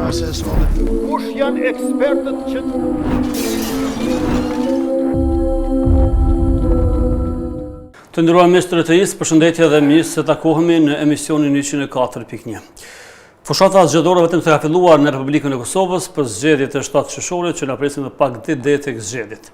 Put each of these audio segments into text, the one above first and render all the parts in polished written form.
processuale. Kush janë ekspertët që Të nderuar miq të RTS, përshëndetje dhe mirë se takohemi në emisionin 104.1. Fushata zgjedhore vetëm se ka filluar në Republikën e Kosovës për zgjedhjet e 7 qershorit që na presin më pak ditë deri tek zgjedhjet.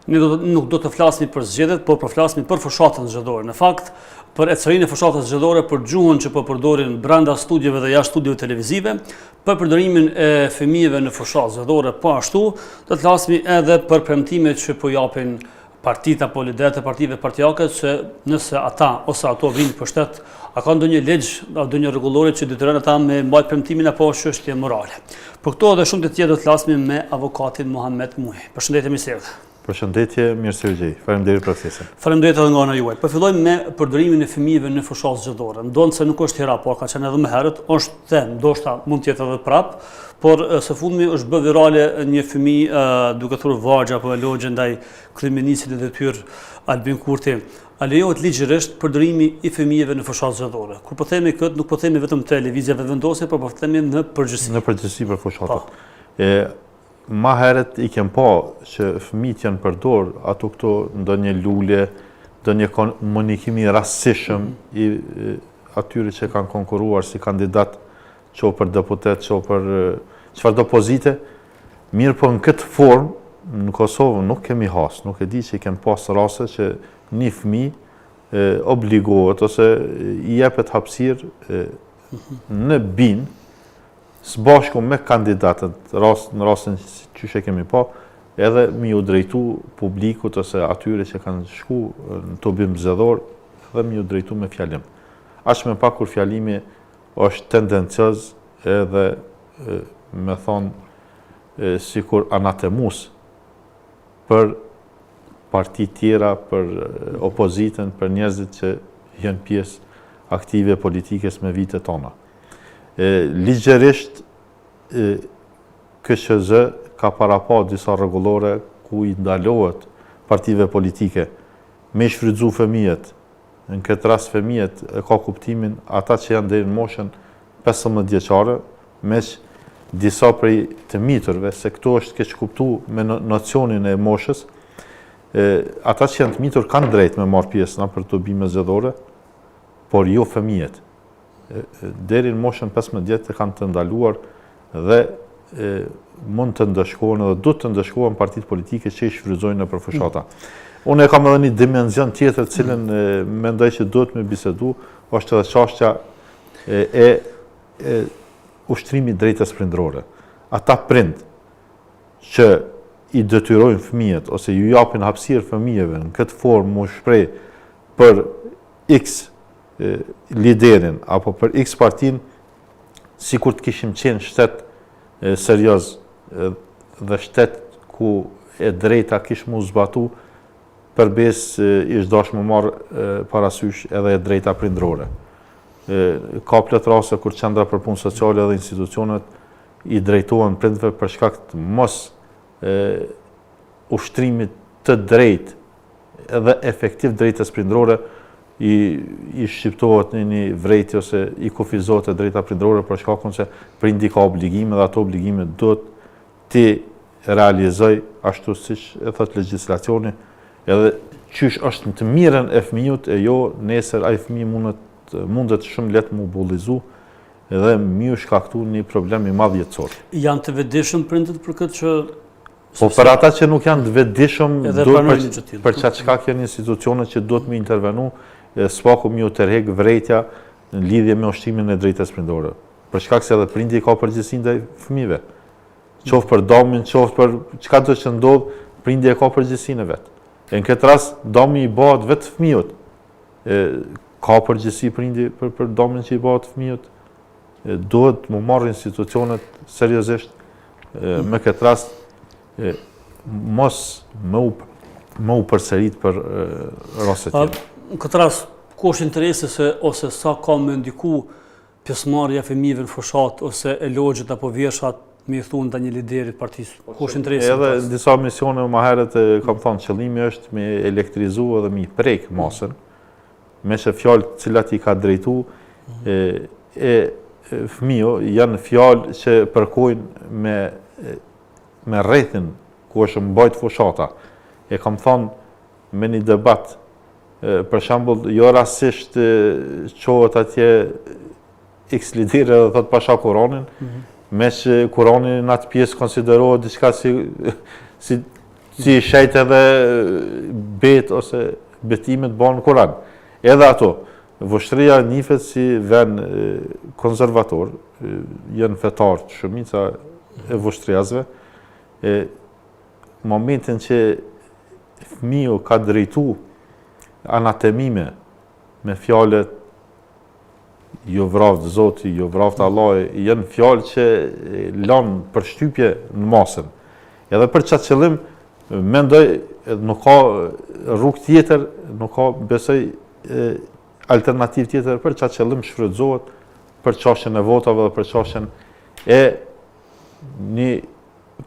Ne nuk do të flasim për zgjedhjet, por flasim për fushatën zgjedhore. Në fakt, për ecërinë e fushatës zgjedhore, për gjuhën që po përdorin brenda studiove dhe jashtë studiove televizive, për përdorimin e fëmijëve në fushatë zgjedhore, po ashtu do të flasim edhe për premtimet që po japin partitë apo liderët e partive partijake se nëse ata ose ato vinë për shtet, a ka ndonjë ligj apo ndonjë rregullore që detyron ata me mbajt premtimin apo çështje morale. Për këto dhe shumë të tjera do të flasim me avokatin Muhamet Muhi. Përshëndetje mirë. Përshëndetje, mirë se u gjej. Faleminderit për ftesën. Faleminderit edhe nga ana juaj. Po fillojmë me përdorimin e fëmijëve në fushatë zgjedhore. Ndonse nuk është hera, por ka qenë edhe më herët, është them, ndoshta mund të jetë edhe prap, por së fundmi është bë virale një fëmijë duke thurë vargje apo elogje ndaj kryeministit e detyrë Albin Kurti. A lejohet ligjërisht përdorimi i fëmijëve në fushatë zgjedhore? Kur po themi këtë, nuk po themi vetëm televizjave vendosje, por po themi në përgjithësi. Në përgjithësi për fushatat. Ma herët i kem pa që fëmijët janë përdor ato këto ndonjë lule, ndonjë komunikimi rastësishëm i atyre që kanë konkuruar si kandidat, që për deputet, që për çfarë do pozite. Mirë po në këtë formë në Kosovë nuk kemi has, nuk e di që i kem pas raste që një fëmijë obligohet ose i jepet hapësirë në bin së bashku me kandidatët, në rastin që që kemi pa, edhe mi u drejtu publikut ose atyre që kanë shku në tubim zgjedhor, edhe mi u drejtu me fjalim. Aq me pak kur fjalimi është tendencioz edhe me thonë sikur anatemus për parti tjera, për opozitën, për njerëzit që janë pjesë aktive politikës me vitet tona. Ligjërisht KSZ ka parapa disa rregullore ku i ndalohet partive politike me shfrytzu fëmijët. Në këtë rast fëmijët e ka kuptimin ata që janë deri në moshën 15 vjeçare, meq disa prej të miturve, se këto është keq kuptu me nocionin e moshës, ata që janë të mitur kanë drejt me marrë pjesë në për tubime zgjedhore, por jo fëmijët. Deri në moshën 15 vjetë kanë të ndaluar dhe mund të ndëshkohen edhe do të ndëshkohen partitë politike që i shfrytëzojnë në përfushata. Unë e kam edhe një dimenzion tjetër cilën mendoj që duhet me bisedu, është edhe çështja e ushtrimit drejtës prindrore. Ata prind që i detyrojnë fëmijët ose ju japin hapësirë fëmijëve në këtë formë u shpreh për X liderin apo për X partin, si kur të kishim qenë shtet serioz dhe shtet ku e drejta kish mu zbatu, përbes ish dash më marë parasysh edhe e drejta prindrore. Ka plot raste kur qendra për punë sociale dhe institucionet i drejtohen prindve për shkak të mos ushtrimit të drejt edhe efektiv drejtës prindrore, i shqiptohet në një vrejtje ose i kufizohet e drejta prindrore për shkakun se prindi ka obligime dhe ato obligime duhet ti realizoj ashtu siç e thot legjislacioni, edhe qysh është në të mirën e fëmijët e jo nesër ai fëmijë mundet shumë lehtë mu bullizu edhe më shkaktu një problem i madh jetësor. Janë të vetëdijshëm prindët për këtë që po për ata që nuk janë të vetëdijshëm për çka shkak janë institucionet që duhet më intervenu, s'paku mi u tërheq vrejtja në lidhje me ushtrimin e drejtës prindore. Për shkak se edhe prindi ka përgjegjësinë ndaj fëmijëve. Qoftë për domin, qoftë për çka do të ndodh, prindi e ka përgjegjësinë e vet. Në këtë rast domi i bëhet vetë fëmijët. Ka përgjegjësi prindi për domin që i bëhet fëmijët. Duhet më marrë institucionet seriozisht me këtë rast mos më u përsërit për raste tjera. Në këtë rast, ku është interesi ose sa ka me ndiku pjesëmarrja e fëmijëve në fushat ose elogjet apo vjershat me i thunë ndaj një liderit partisë? Ku është interesi? Edhe disa misione më herët kam thënë qëllimi është me elektrizu edhe me i prek masën, me që fjalë cilat i ka drejtu fëmijë janë fjalë që përkojnë me rrethin ku është mbajt fushata. E kam thonë me një debat, për shembull, jo rastisht qohet atje X lidere dhe thot pasha Kur'anin, me që Kur'ani në atë pjesë konsiderohet diçka si shejt edhe bet ose betimet banë në Kur'an. Edhe ato, Vushtria nifet si vend konservator, janë fetar shumica e vushtriasve, momentin që fëmiu ka drejtu anatemime me fjalët jo vraftë Zoti, jo vraftë Allahi, janë fjalë që lanë për shtypje në masën. Edhe për çat qëllim, mendoj nuk ka rrugë tjetër, nuk ka besoj alternativë tjetër për çat qëllim shfrytëzohet për çështjen e votave dhe për çështjen e një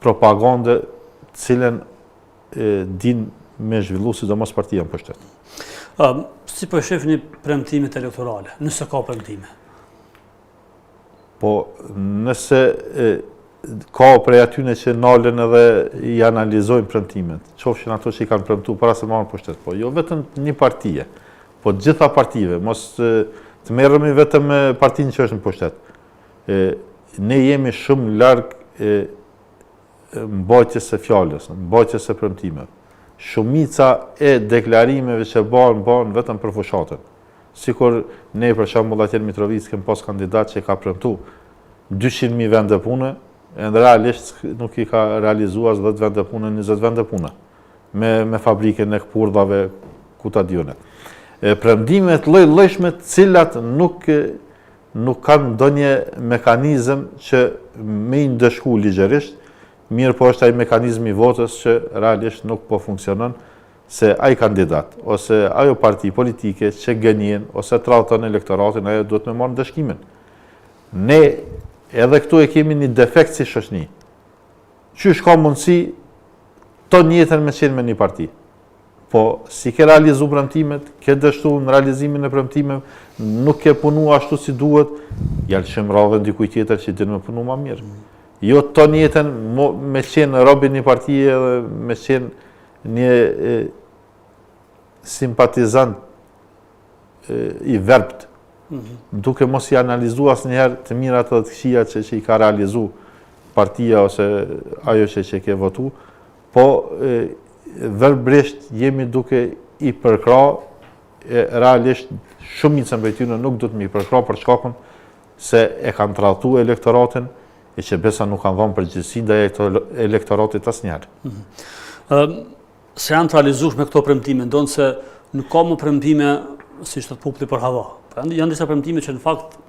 propagande cilën din me zhvillu sidomos partia në pushtet. Si po shefni premtimet elektorale, nëse ka premtime? Po, nëse ka prej atyne që nalen edhe i analizojnë premtimet, qofshin ato që i kanë premtu para se marrën pushtet, po jo vetëm një partije, po gjitha partive, mos të merremi vetëm me partinë që është në pushtet. Ne jemi shumë larg mbajtjes së fjalës, mbajtjes së premtimeve. Shumica e deklarimeve që bën vetëm për fushatën. Sikur ne për shembull atje në Mitrovic kemi pas kandidat që ka premtu 200.000 vende pune, edhe realisht nuk i ka realizuar 10 vende pune, 20 vende pune me fabrikën e këpurdhave ku ta diune. Premtimet lloj-llojshme të cilat nuk kanë ndonjë mekanizëm që me i ndëshku ligjërisht, mirë po është ai mekanizmi i votës që realisht nuk po funksionon, se ai kandidat ose ajo parti politike që gënjen ose tradhton elektoratin, ajo duhet me marrë ndëshkimin. Ne edhe këtu e kemi një defekt si shoqëni. Qysh ka mundësi ton jetën me qenë me një parti? Po, si ke realizu premtimet, ke dështu në realizimin e premtimeve, nuk ke punu ashtu si duhet, janë shumë radhën dikuj tjetër që din me punu ma mirë. Jo ton jetën me qenë robin një partije dhe me qenë një simpatizant i verbt, duke mos i analizu asë njëherë të mirat dhe të këqija që i ka realizu partia ose ajo që ke votu, po verbrisht jemi duke i përkra, realisht shumicën prej tyre nuk do të mi përkra për shkakun se e kanë tradhtu elektoratin e që besa nuk kanë dhënë përgjegjësi ndaj elektoratit asnjëherë. Se janë të realizueshme këto premtime, ndonë se nuk ka më premtime si shtë të populli për hava. Janë disa premtime që në fakt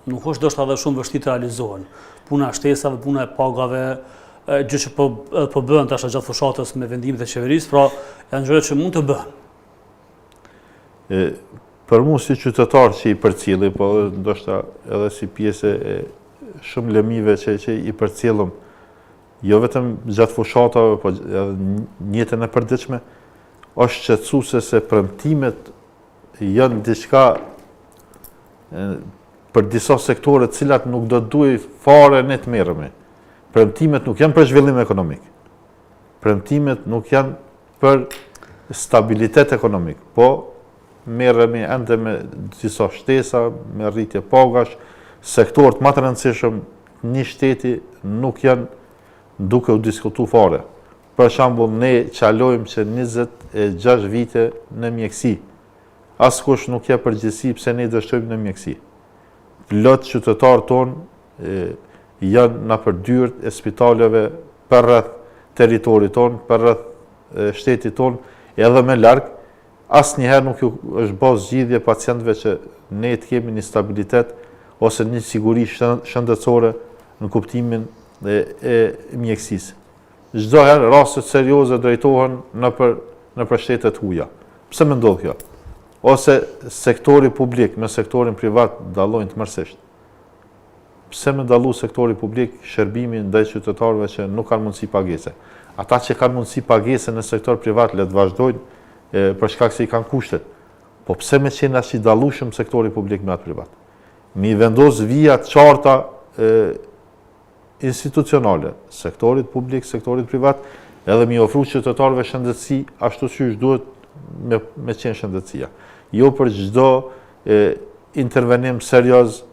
nuk është ndoshta edhe shumë vështirë të realizohen. Puna e shtesave, puna e pagave, gjë që po bëhen tash gjatë fushatës me vendimet e qeverisë, pra janë gjëra që mund të bëhen. Për mua si qytetar që i përcjelli, po ndoshta edhe si pjesë e shumë lëmive që i përcjellëm, jo vetëm gjatë fushatave, po edhe në jetën e përditshme, është shqetësuese se premtimet janë diçka për disa sektore të cilat nuk do të duaj fare ne të merremi. Premtimet nuk janë për zhvillim ekonomik. Premtimet nuk janë për stabilitet ekonomik, po merremi ende me disa shtesa, me rritje pagash, sektorët më të rëndësishëm një shteti nuk janë duke u diskutu fare. Për shembull, ne qalojmë që 26 vite në mjeksi. Askush nuk ka përgjegjësi pse ne dështojmë në mjeksi. Plot qytetarët tonë janë në përdyrt e spitaleve për rreth territorit tonë, për rreth shtetit tonë, edhe me larg. Asnjëherë nuk është bërë zgjidhje pacientëve që ne të kemi një stabilitet ose një siguri shëndetësore në kuptimin e mjekësisë. Çdo herë raste serioze drejtohen nëpër shtetet huaja. Pse më ndodh kjo? Ose sektori publik me sektorin privat dallojnë tmerrsisht. Pse më dallu sektori publik shërbimin ndaj qytetarëve që nuk kanë mundësi pagese? Ata që kanë mundësi pagese në sektor privat le të vazhdojnë për shkak se i kanë kushtet. Po pse më qenë as i dallueshëm sektori publik me atë privat? mi vendos vija të qarta institucionale, sektorit publik, sektorit privat, edhe mi ofru qytetarëve shëndetësi ashtu siç duhet me qenë shëndetësia. Jo për çdo intervenim serioz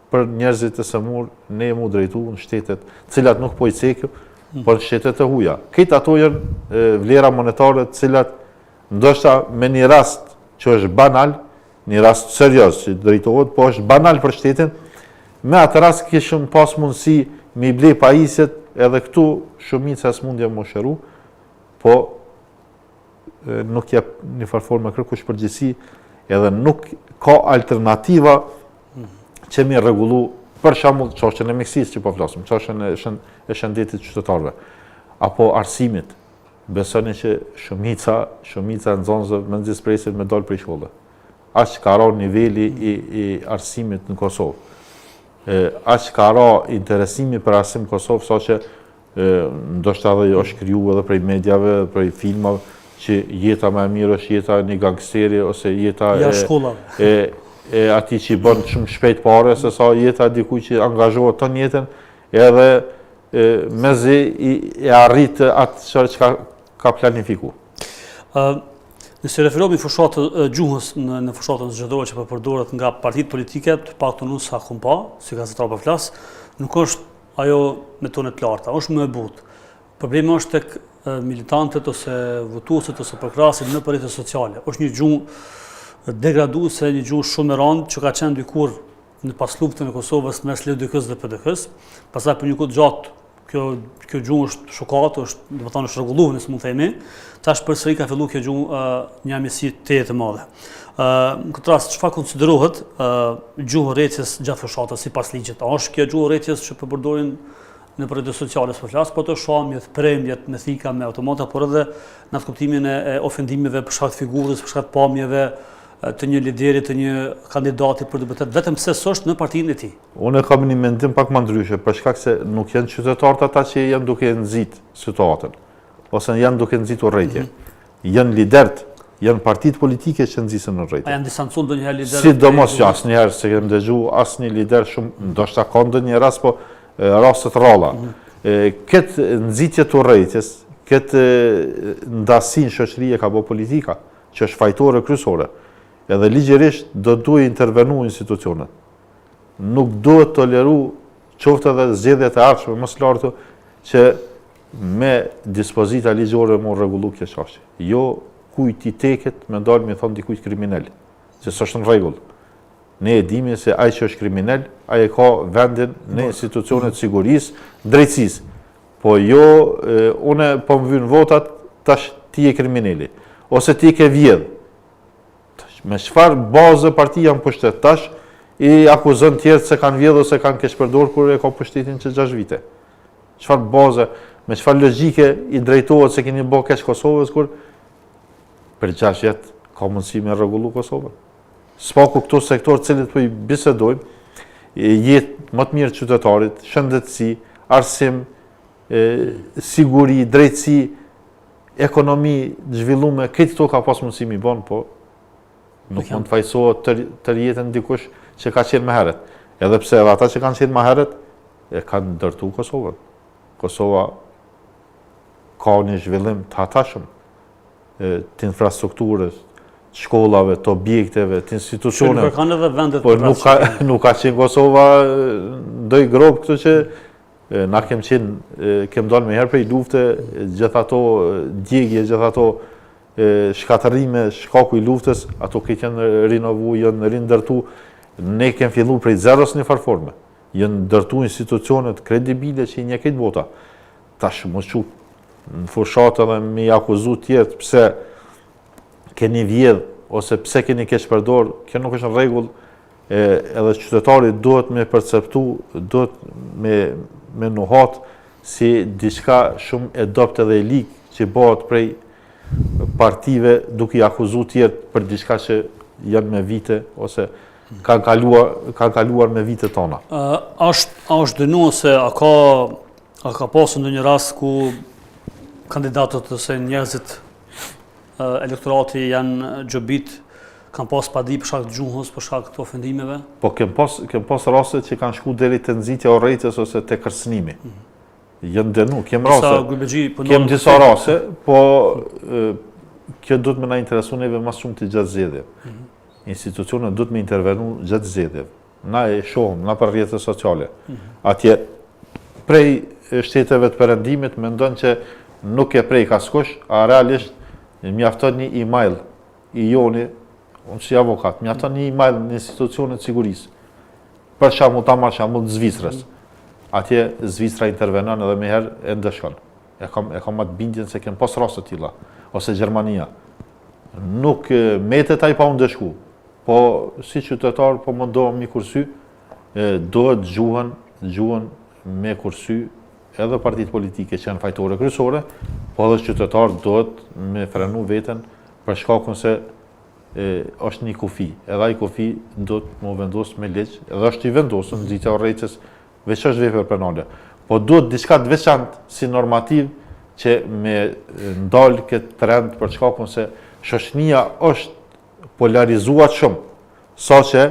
për njerëzit e sëmur, ne mu drejtu në shtetet, cilat nuk po i cekë, por shtetet e huja. Këtë ato janë vlera monetare, cilat ndoshta me një rast që është banal, një rast serioz që drejtohet, po është banal për shtetin, me atë rast kishëm pas mundësi mi ble pajisjet, edhe këtu shumica s'mundja më shëru, po nuk jep një farforme kërkush përgjithësi, edhe nuk ka alternativa që mi rregullu, për shembull çështjen e mjekësisë që po flasim, çështjen e shëndetit qytetarëve, apo arsimit. Besoni që shumica e nxënësve me nxjespresin me dal prej shkolle. Aq ka ra niveli i arsimit në Kosovë. Aq ka ra interesimi për arsim në Kosovë, saqë ndoshta edhe është kriju edhe prej medjave, prej filmave, që jeta më e mirë është jeta e një gangsteri ose jeta e ati që i bën shumë shpejt pare, se sa jeta dikuj që angazhohet të njëtën, edhe mezi e arritë atë që ka planifiku. Nëse referohemi fushatë gjuhës në fushatën zgjedhore që përdoret nga partitë politike, të paktën unë sa kum pa, si gazetar po flas, nuk është ajo me tone të larta, është më e butë. Problemi është tek militantët ose votuesit ose përkrasit në rrjetet sociale. Është një gjuhë degraduese, një gjuhë shumë e rëndë që ka qenë dikur në pas luftën e Kosovës mes LDK-s dhe PDK-s. Pastaj për një kohë gjatë kjo gjuhë është shokat, është domethënë është rregulluar, nëse mund të themi. Tash përsëri ka filluar kjo gjuhë një amësi të madhe. Në këtë rast çfarë konsiderohet gjuhë rrjetës gjatë fushatës sipas ligjit? A është kjo gjuhë rrjetës që përdorin në rrjetet sociale po flas, po të shohmjet, premjet, me thika, me automata, por edhe në kuptimin e ofendimeve për shkak të figurës, për shkak të pamjeve të një lideri, të një kandidati për deputet, vetëm pse s'është në partinë e tij. Unë kam një mendim pak më ndryshe, për shkak se nuk janë qytetarët ata që janë duke nxit situatën, ose janë duke nxitur rrjetje. Janë liderët, janë partitë politike që nxisën në rrjetje. A janë distancuar ndonjëherë liderët? Sidomos që asnjëherë se kem dëgjuar asnjë lider shumë, ndoshta ka ndonjë rast, po rastet rralla. Këtë nxitje të rrjetjes, këtë ndasin shoqërie ka bë politika, që është fajtore kryesore. Edhe ligjërisht do duhet intervenu institucionet. Nuk duhet toleru qoftë edhe zgjedhjet e ardhshme më së lartë që me dispozita ligjore më rregullu kjo çështje. Jo kujt i teket me dalë me thon dikujt kriminal, se s'është në rregull. Ne e dimi se ai që është kriminal, ai e ka vendin në institucionet të sigurisë, drejtësisë. Po jo unë po më vyn votat, tash ti je kriminali ose ti ke vjedh. Me çfarë bazë partia në pushtet tash i akuzon tjerë se kanë vjedhur ose kanë keq përdorur kur e ka pushtetin që 6 vite. Çfarë bazë, me çfarë logjike i drejtohet se keni bë keq Kosovës kur për 6 vjet ka mundësi me rregullu Kosovën. Spaku këto sektor të cilët po i bisedojmë, jetë më të mirë qytetarit, shëndetësi, arsim, siguri, drejtësi, ekonomi zhvillume, këtë to ka pas mundësi mi bën, po nuk mund të fajsohet të jetën dikush që ka qenë më herët. Edhe pse edhe ata që kanë qenë më herët e kanë ndërtu Kosovën. Kosova ka një zhvillim të hatashëm të infrastrukturës, të shkollave, të objekteve, të institucioneve. Kanë edhe vendet po nuk ka qenë Kosova ndoj grop këtu që na kem dalë me herë prej lufte, gjithë ato djegje, gjithë ato shkatërrime, shkaku i luftës, ato këtë janë rinovu, janë rindërtu, ne kem fillu prej zeros një farforme. Janë ndërtu institucionet kredibile që i një këtë bota. Tash më qup në fushatë dhe me akuzu tjertë pse keni vjedh, ose pse keni keq përdor, kjo nuk është në rregull, edhe qytetari duhet me perceptu, duhet me nuhat si diçka shumë e dopt edhe e lig që bëhet prej partive duke i akuzu tjertë për diçka që janë me vite ose kanë kaluar me vite tona. A është dënuar se a ka pasur ndonjë rast ku kandidatët ose njerëzit elektorati janë gjobit kanë pas padi për shkak të gjuhës, për shkak të ofendimeve? Po kem pas raste që kanë shku deri te nxitja e urrejtjes ose te kërcënimi. Janë denu, kem disa raste, po kjo duhet më na interesu neve mas shumë të gjatë zgjedhjeve. Institucionet duhet më intervenu gjatë zgjedhjeve. Na e shohim, na për rrjetet sociale. Atje prej shteteve të perëndimit mendon që nuk e prej askush, a realisht mjafton një email i joni, unë si avokat, mjafton një email në institucionet sigurisë. Për shembull, ta marr shembull Zvicrës. Atje Zvicra intervenon edhe më herë e ndeshkon. E kam atë bindjen se kem pas raste të tilla, ose Gjermania. Nuk metet ai pa u ndeshku. Po si qytetar po mundohem mi kursy, duhet gjuhën me kursy edhe partitë politike që janë fajtore kryesore, po edhe qytetar duhet me frenu veten për shkakun se është një kufi. Edhe ai kufi duhet më vendos me ligj, edhe është i vendosur nxitja e urrejtjes, veç është vepër penale. Po duhet diçka të veçantë si normativ që me ndal këtë trend për shkakun se shoqënia është polarizuar shumë, saqë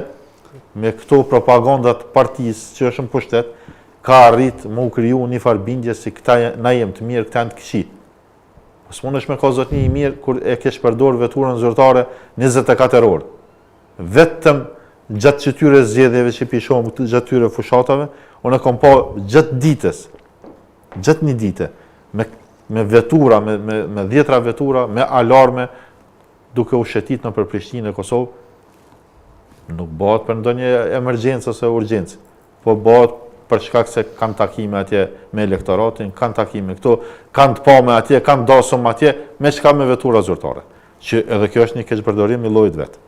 me këto propagandat partisë që është në pushtet, ka arrit më u kriju një farë bindje si këta na jem të mirë, këta janë të këqij. Po s'mundesh me ka zotni i mirë kur e kesh përdor veturën zyrtare 24 orë. Vetëm gjatë këtyre zgjedhjeve që pishohem gjatë këtyre fushatave, unë kam pa gjatë ditës, gjatë një dite, me vetura, me 10 vetura, me alarme, duke u shetit në për Prishtinë e Kosovë, nuk bëhet për ndonjë emergjencë ose urgjencë, po bëhet për shkak se kanë takime atje me elektoratin, kanë takime këtu, kanë të pame atje, kanë dasëm atje, me çka me vetura zyrtare, që edhe kjo është një keqpërdorim i llojit vet.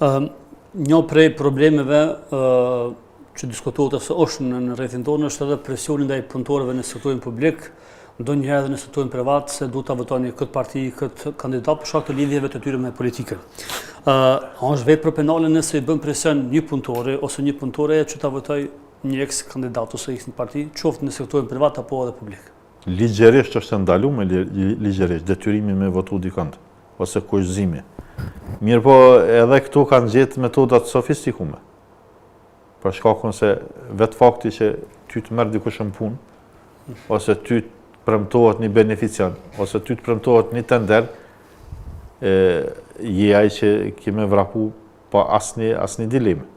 Një prej problemeve që diskutohet ose është në rrethin tonë është edhe presioni ndaj punëtorëve në sektorin publik, ndonjëherë edhe në sektorin privat, se duhet ta votoni këtë parti, këtë kandidat për shkak të lidhjeve të tyre me politikën. Është vepër penale nëse i bën presion një punëtori ose një punëtore që ta votoj një eks kandidat ose eks një parti, qoftë në sektorin privat apo edhe publik. Ligjërisht është ndaluar ligjërisht detyrimi me votu dikant ose kushzimi. Mirë po edhe këtu kanë gjetë metoda të sofistikume. Për shkakun se vetë fakti që ty të merr dikush në punë, ose ty të premtohet një benefician, ose ty të premtohet një tender, je ai që ki me vrapu pa asnjë dilemë.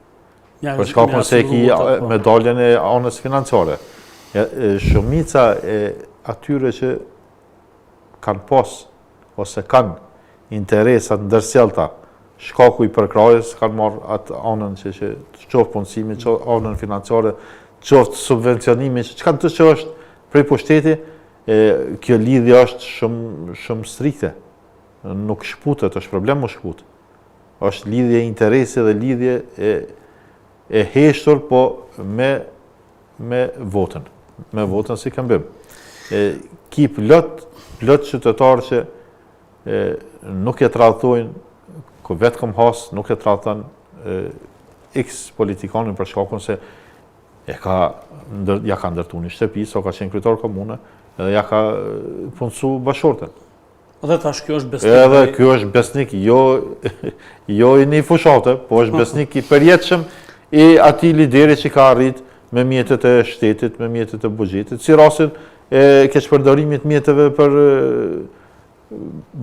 Për shkakun se ki medaljen e anës financiare. Shumica e atyre që kanë pas ose kanë interesat ndërsjellta, shkaku i përkrahjes kanë marrë atë anën që qoftë punësimi, qoftë anën financiare, qoftë subvencionimi, çka të që është prej pushteti, kjo lidhje është shumë strikte. Nuk shputet, është problem më shput. Është lidhje interesi dhe lidhje e heshtur, po me votën. Me votën si këmbim. Ki plot qytetarë që nuk e tradhtojnë, ku vetë këm has, nuk e tradhtojnë x politikanin për shkakun se ja ka ndërtu një shtëpi, so ka qenë kryetar komune, edhe ja ka punësu bashortën. Edhe tash kjo është besnik. Edhe kjo është besnik, jo i një fushate, po është besnik i përjetshëm i atij lideri që ka arrit me mjetet e shtetit, me mjetet e buxhetit, si rastin e keqpërdorimit mjeteve për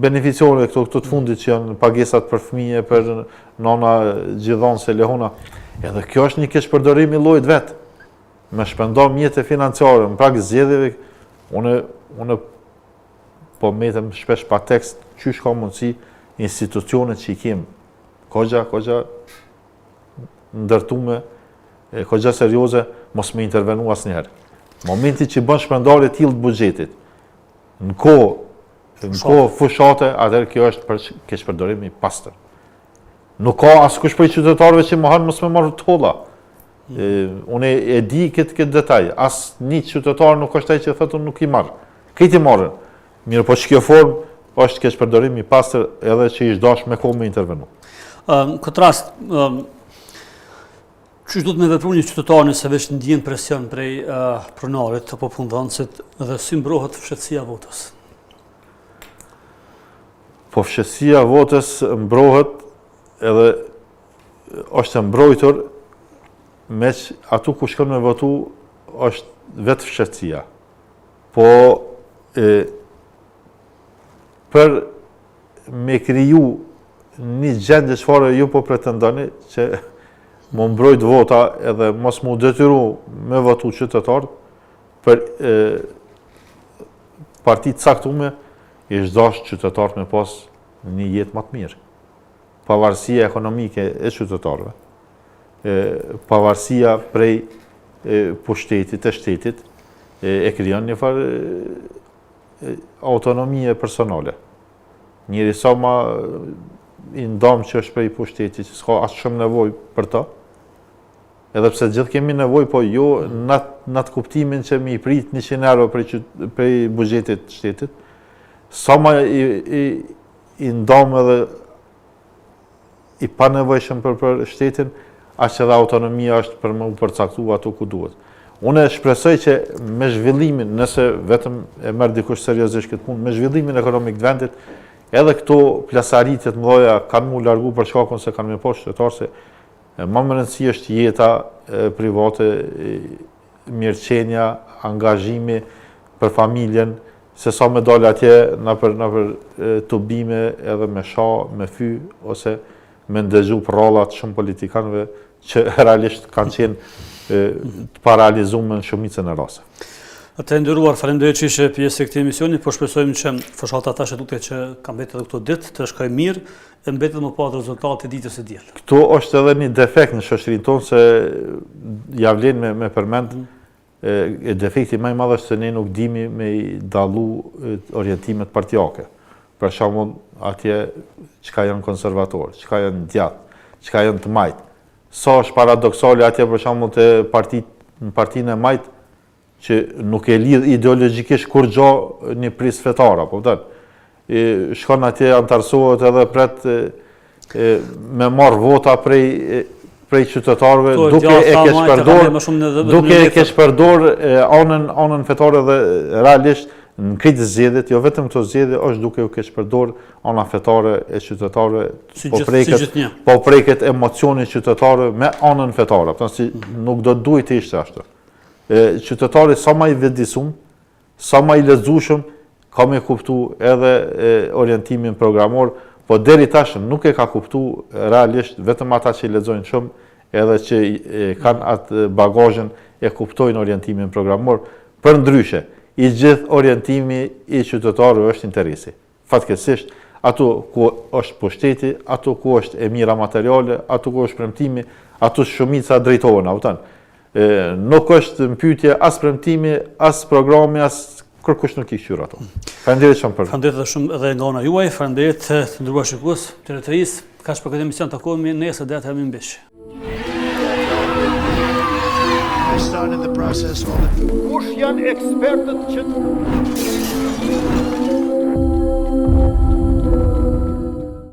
beneficione këto të fundit që janë pagesat për fëmijë, për nana gjithonse lehona. Edhe kjo është një keqpërdorim i llojit vet. Me shpendo mjete financiare në prag zgjedhjeve, unë po metem shpesh pa tekst, qysh ka mundësi institucionet që i kem, kogja ndërtume, kogja serioze, mos me intervenu asnjëherë. Momenti që bën shpendare të tillë të buxhetit, në kohë fushate, atëherë kjo është për keqpërdorim i pastër. Nuk ka askush prej qytetarëve që mohan mos me marrë tolla. Unë e di këtë detaj, as një qytetar nuk është ai që thotë unë nuk i marr. Këtë i marrën. Mirë, po që kjo formë është keqpërdorim i pastër edhe që i dash me kohë me intervenu. Këtë rast, çish duhet me vepru një qytetar nëse veç ndjen presion prej pronarit apo punëdhënësit dhe si mbrohet fshehtësia votës? Po fshehtësia votës mbrohet edhe është e mbrojtur me që atu ku shkon me votu është vetë fshehtësia. Po për me kriju një gjendje çfarë ju po pretendoni që më mbrojt vota edhe mos më detyru me votu qytetarët për partit caktume i çdash qytetarët me pas një jetë më të mirë. Pavarësia ekonomike e qytetarëve, pavarësia prej pushtetit e shtetit, e krijon një farë autonomie personale. Njëri sa ma i ndam që është prej pushtetit, që s'ka asë shumë nevoj për ta, edhe pse gjithë kemi nevoj, po jo në atë kuptimin që mi prit 100 euro prej bugjetit shtetit, sa ma i ndam edhe i pa nevojshëm për shtetin, aqë edhe autonomia është për më përcaktu ato ku duhet. Unë shpresoj që me zhvillimin, nëse vetëm e merr dikush seriozisht këtë punë, me zhvillimin ekonomik të vendit, edhe këto plasaritjet mëdha kanë mu largu për shkakun se kanë me poshtë qytetar, se më më rëndësi është jeta private, mirëqenia, angazhimi për familjen, se sa me dalë atje në për tubime edhe me sha, me fy, ose me ndëgju për rollat shumë politikanëve që realisht kanë qenë të paralizuar në shumicën e rasteve. Të nderuar, faleminderit që ishe pjesë e këtij emisioni, po shpresojmë që fshata tash duket që ka mbetur edhe këto ditë të shkojë mirë, e mbetet më pas rezultate ditës së diel. Këto është edhe një defekt në shoqërinë tonë, se ja vlen me përmend defekti më i madh është se ne nuk dimi me dallu orientimet partijake. Për shembull, atje çka janë konservatorë, çka janë djathtë, çka janë të majt. Sa është paradoksale atje për shembull te partinë e majt që nuk e lidh ideologjikisht kur gjo një pris fetare, po vërtet. Shkon atje, antarësohet edhe pret me marr vota prej qytetarëve, duke e keq përdor anën fetare dhe realisht në këtë zgjedhje, jo vetëm këto zgjedhje, është duke u keq përdor ana fetare e qytetarëve, po preket emocioni qytetarëve me anën fetare, nuk do duhet të ishte ashtu. Qytetari sa ma i vetëdijshëm, sa ma i lexueshëm, ka me kuptu edhe orientimin programor, po deri tash nuk e ka kuptu realisht, vetëm ata që i lexojnë shumë, edhe që kanë atë bagazhin e kuptojnë orientimin programor, për ndryshe, i gjithë orientimi i qytetarëve është interesi. Fatkeqësisht, ato ku është pushteti, ato ku është e mira materiale, ato ku është premtimi, ato shumica drejtohen, a nuk është mpytje as premtimi, as programi, as kërkush nuk i qyr ato. Faleminderit shumë për. Faleminderit shumë edhe nga ana juaj, faleminderit të nderuar shikues, televizoristë, kaq për këtë emision, takohemi nesër deri të hemi mbish. Kush janë ekspertët që